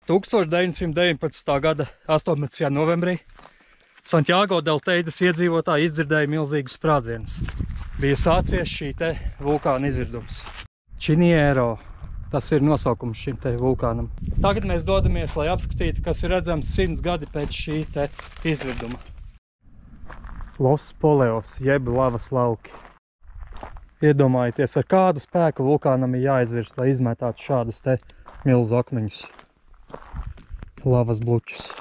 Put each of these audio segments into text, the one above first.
1919. gada 18. novembrī Santiago del Teidas iedzīvotāji izdzirdēja milzīgus sprādzienus. Bija sācies šī te vulkāna izvirdums. Chiniero, tas ir nosaukums šim te vulkānam. Tagad mēs dodamies, lai apskatītu, kas ir redzams 100 gadi pēc šī te izvirduma. Los Poleos, jeb lavas lauki. Iedomājieties, ar kādu spēku vulkānam ir jāizvirs, lai izmētātu šādus te milzu akmeņus. Lavas bluķus.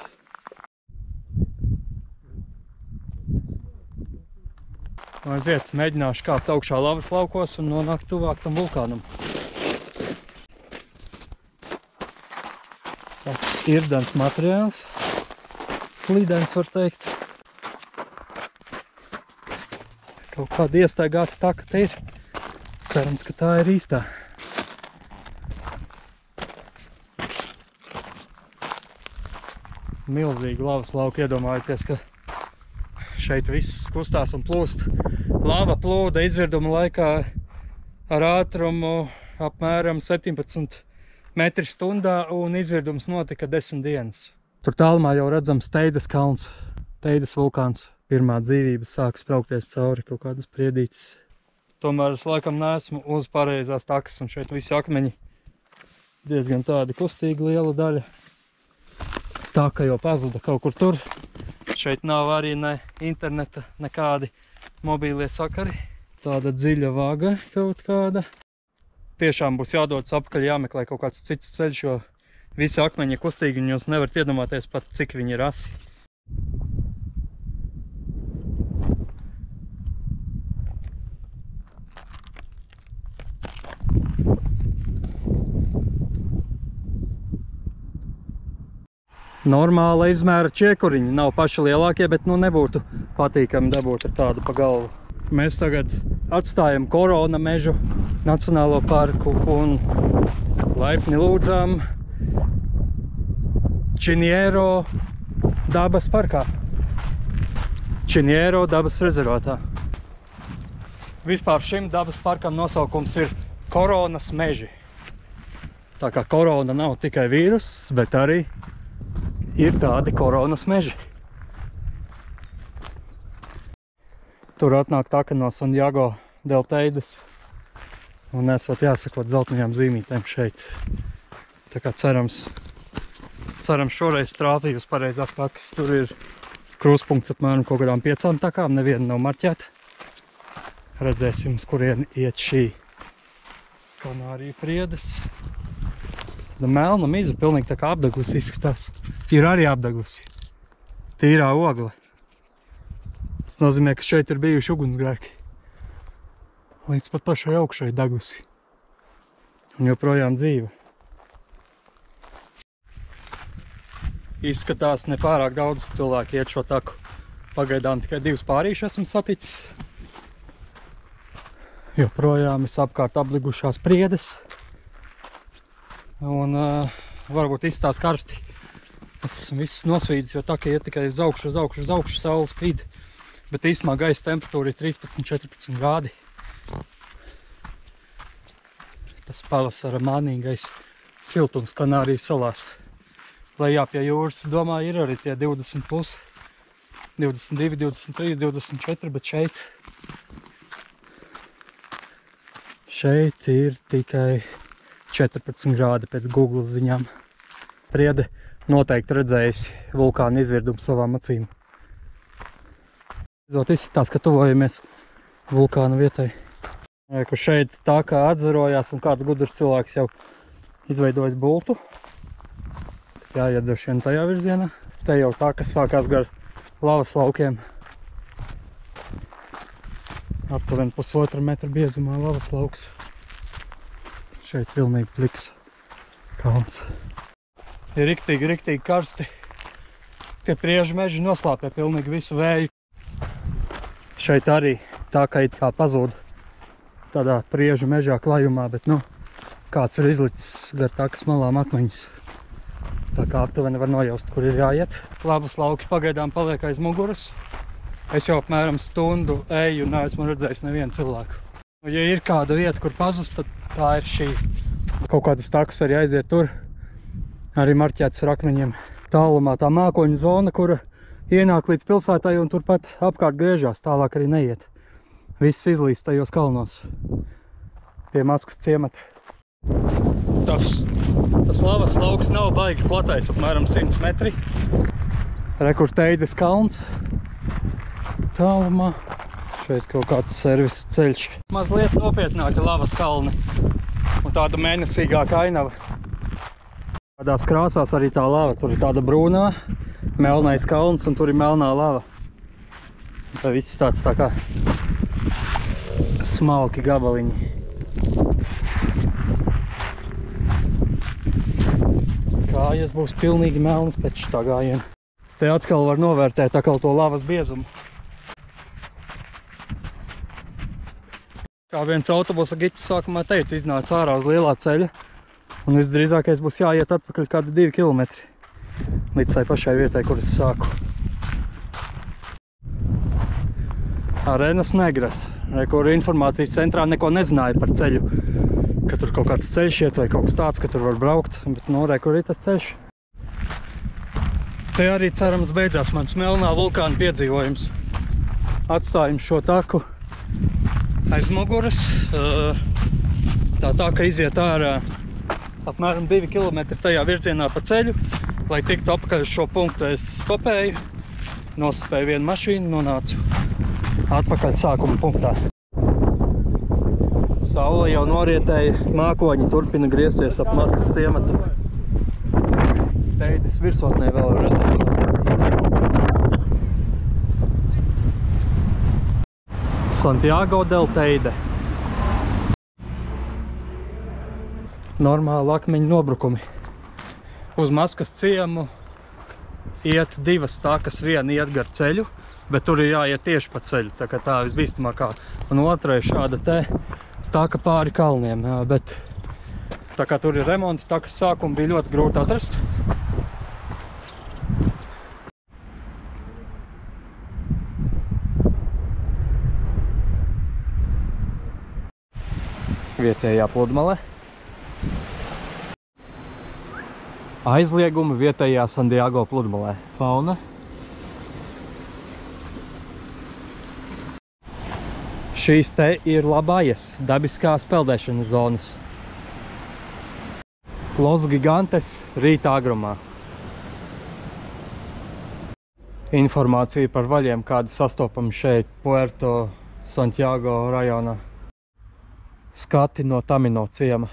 Aiziet, mēģināšu kāpt augšā lavas laukos un nonākt tuvāk tam vulkānam. Tāds irdens materiāls. Slīdens, var teikt. Kaut kāda iestaigāta taka te ir. Cerams, ka tā ir īstā. Milzīgi lavas lauki, iedomājieties, ka šeit viss kustās un plūst. Lava plūda izvirduma laikā ar ātrumu apmēram 17 metri stundā un izvirdums notika 10 dienas. Tur tālumā jau redzams Teidas kalns, Teidas vulkāns. Pirmā dzīvība sāk spraukties cauri kaut kādas priedītes. Tomēr es laikam neesmu uz pareizās takas un šeit visi akmeņi diezgan tādi kustīgi liela daļa. Tā ka jau pazuda kaut kur tur. Šeit nav arī ne interneta, nekādi mobīlie sakari. Tāda dziļa vaga kaut kāda. Tiešām būs jādodas apakaļ, jāmeklē kaut kāds cits ceļš, jo visi akmeņi ir kustīgi un jūs nevarat iedomāties pat, cik viņi ir asi. Normāla izmēra čiekuriņi, nav paši lielākie, bet nebūtu patīkami dabūt ar tādu pa galvu. Mēs tagad atstājam Korona mežu nacionālo parku un laipni lūdzām Chiniero dabas parkā. Chiniero dabas rezervātā. Vispār šim dabas parkam nosaukums ir Koronas meži. Tā kā korona nav tikai vīruss, bet arī ir tādi koronas meži. Tur atnāk taka no Santiago del Teidas un esot jāsakot zeltainajām zīmītēm šeit. Tā kā cerams šoreiz trāpīju uz pareizās takas. Tur ir krustpunkts apmēram kaut kādām 5 takām, neviena nav marķēta. Redzēsim, uz kurien iet šī Kanāriju priedes. Melna miza pilnīgi tā kā apdegusi izskatās. Ir arī apdegusi. Tīrā ogla. Tas nozīmē, ka šeit ir bijuši ugunsgrēki. Līdz pat pašai augšai degusi. Un joprojām dzīve. Izskatās nepārāk daudz cilvēki iet šo taku. Pagaidām tikai 2 pārīši esmu saticis. Joprojām ir apkārt apdegušās priedes. Un varbūt izstās karsti. Es esmu viss nosvīdis, jo taka iet tikai uz augšu, saule spīd. Bet īstumā gaisa temperatūra ir 13–14 grādi. Tas pavasara mānīgais siltums Kanāriju salās. Lejā pie jūras, es domāju, ir arī tie 20 plus, 22, 23, 24, bet šeit ir tikai 14 grādi pēc Google ziņām. Priede noteikti redzējusi vulkāna izvirdumu savām acīm. Izskatās, ka tuvojamies vulkāna vietai. Kur šeit tā kā atzarojās un kāds gudrs cilvēks jau izveidojis bultu. Jāiet droši vien tajā virzienā. Te jau tā, kas sākās gar lavas laukiem. Aptuveni 1,5 metra biezumā lavas lauks. Šeit pilnīgi pliks kalns. Ir riktīgi karsti. Tie priežu meži noslāpē pilnīgi visu vēju. Šeit arī tā kā it kā pazūd tādā priežu mežā klajumā, bet kāds ir izlicis gar takas malām akmeņus. Tā kā aptuveni var nojaust, kur ir jāiet. Lavas lauki pagaidām paliek aiz muguras. Es jau apmēram stundu eju un neesmu redzējis nevienu cilvēku. Ja ir kāda vieta, kur pazust, tad tā ir šī. Kaut kādas takas arī aiziet tur. Arī marķēts ar akmeņiem. Tālumā tā mākoņu zona, kura ienāk līdz pilsētai un turpat apkārt griežās, tālāk arī neiet. Viss izlīst tajos kalnos pie Maskas ciemata. Tas lavas lauks nav baigi platais, apmēram 100 metri. Rekur Teides kalns. Tālumā. Šeit kaut kāds servisa ceļš. Mazliet nopietnāka lavas kalni un tāda mēnesīgāka ainava. Tādās krāsās arī tā lava. Tur ir tāda brūnā, melnais kalns un tur ir melnā lava. Tā viss tāds tā kā smalki gabaliņi. Kājas būs pilnīgi melnas pēc šitā gājiena. Te atkal var novērtēt atkal to lavas biezumu. Kā viens autobusa giķis sākumā teica, iznāca ārā uz lielā ceļa un visdrīzākais būs jāiet atpakaļ kādi 2 kilometri līdz tai pašai vietai, kur es sāku. Arenas Negras, kur informācijas centrā neko nezināja par ceļu, ka tur kaut kāds ceļš iet vai kaut kas tāds, ka tur var braukt, bet nu, kur ir tas ceļš. Te arī cerams beidzās mans melnā vulkāna piedzīvojums. Atstājam šo taku aiz muguras. Tā ka iziet ārā apmēram 2 km tajā virzienā pa ceļu. Lai tiktu apakaļ uz šo punktu, es stopēju, nostopēju vienu mašīnu, nonācu atpakaļ sākuma punktā. Saule jau norietēja, mākoņi turpina griezties ap Maskas ciematu. Teides virsotnē vēl var redzēt saulīt. Santiago del Teide. Normāli akmeņu nobrukumi. Uz Maskas ciemu iet 2 takas, viena iet gar ceļu, bet tur ir jāiet tieši pa ceļu, tā kā tā visbīstamākā. Un otra ir šāda te taka pāri kalniem, bet tā kā tur ir remonti, takas sākumu bija ļoti grūti atrast. Vietējā pludmale. Aizliegumi vietējā Santiago pludmalē. Fauna. Šīs te ir Labajas, dabiskās peldēšanas zonas. Los Gigantes rīta agrumā. Informācija par vaļiem, kādi sastopami šeit Puerto Santiago rajonā. Skati no Tamino ciema.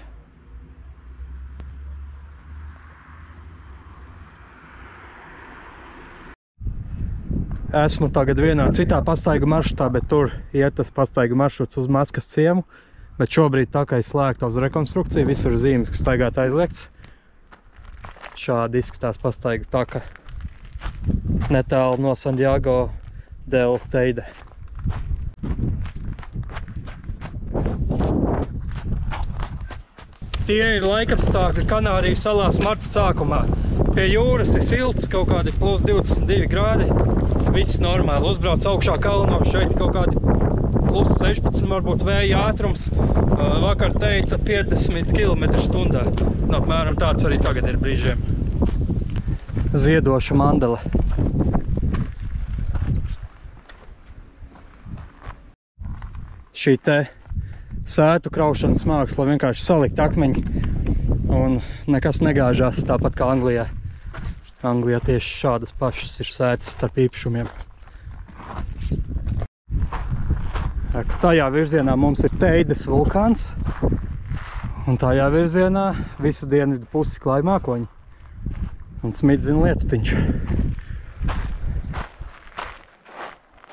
Esmu tagad vienā citā pastaigu maršrutā, bet tur iet tas pastaigu maršruts uz Maskas ciemu. Bet šobrīd tā kā ir slēgta uz rekonstrukciju, visur zīmes, ka staigāt aizliegts. Šādi izskatās pastaigu taka netālu no Santiago del Teide. Tie ir laikapstākļi Kanāriju salās marta sākumā. Pie jūras ir silts, kaut kādi plus 22 grādi. Viss normāli. Uzbrauc augšā kalnos, šeit kaut kādi plus 16 varbūt vēja ātrums. Vakar teica 50 km/h. Apmēram tāds arī tagad ir brīžiem. Ziedoša mandele. Šī te sētu kraušanas māksla, vienkārši salikt akmeņi un nekas negāžās, tāpat kā Anglijā. Anglijā tieši šādas pašas ir sētas starp īpašumiem. Tajā virzienā mums ir Teides vulkāns un tajā virzienā visu dienvidu pusi klāj mākoņi un smidzina lietutiņš.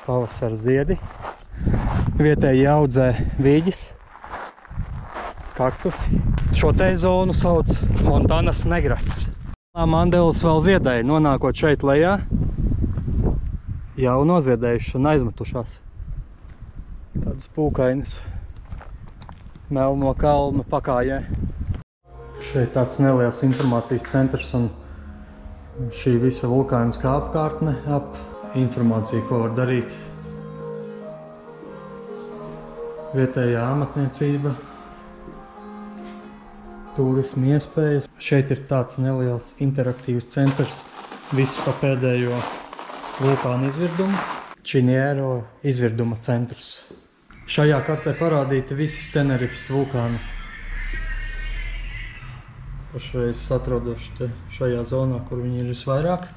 Pavasara ziedi. Vietēji audzē vīģis. Kaktusi. Šo te zonu sauc Montanas Negras. Mandeles vēl ziedēja, nonākot šeit lejā, jau noziedējušas un aizmetušās. Tādas pūkainas melno kalnu pakājē. Šeit tāds neliels informācijas centrs un šī visa vulkāniskā apkārtne ap informāciju, ko var darīt. Vietējā amatniecība. turismu iespējas. Šeit ir tāds neliels interaktīvs centrs, viss pa pēdējo vulkānu izvirdumu. Chiniero izvirduma centrs. Šajā kartē parādīti visi Tenerifes vulkāni. Pašreiz atrodos šajā zonā, kur viņi ir visvairāk.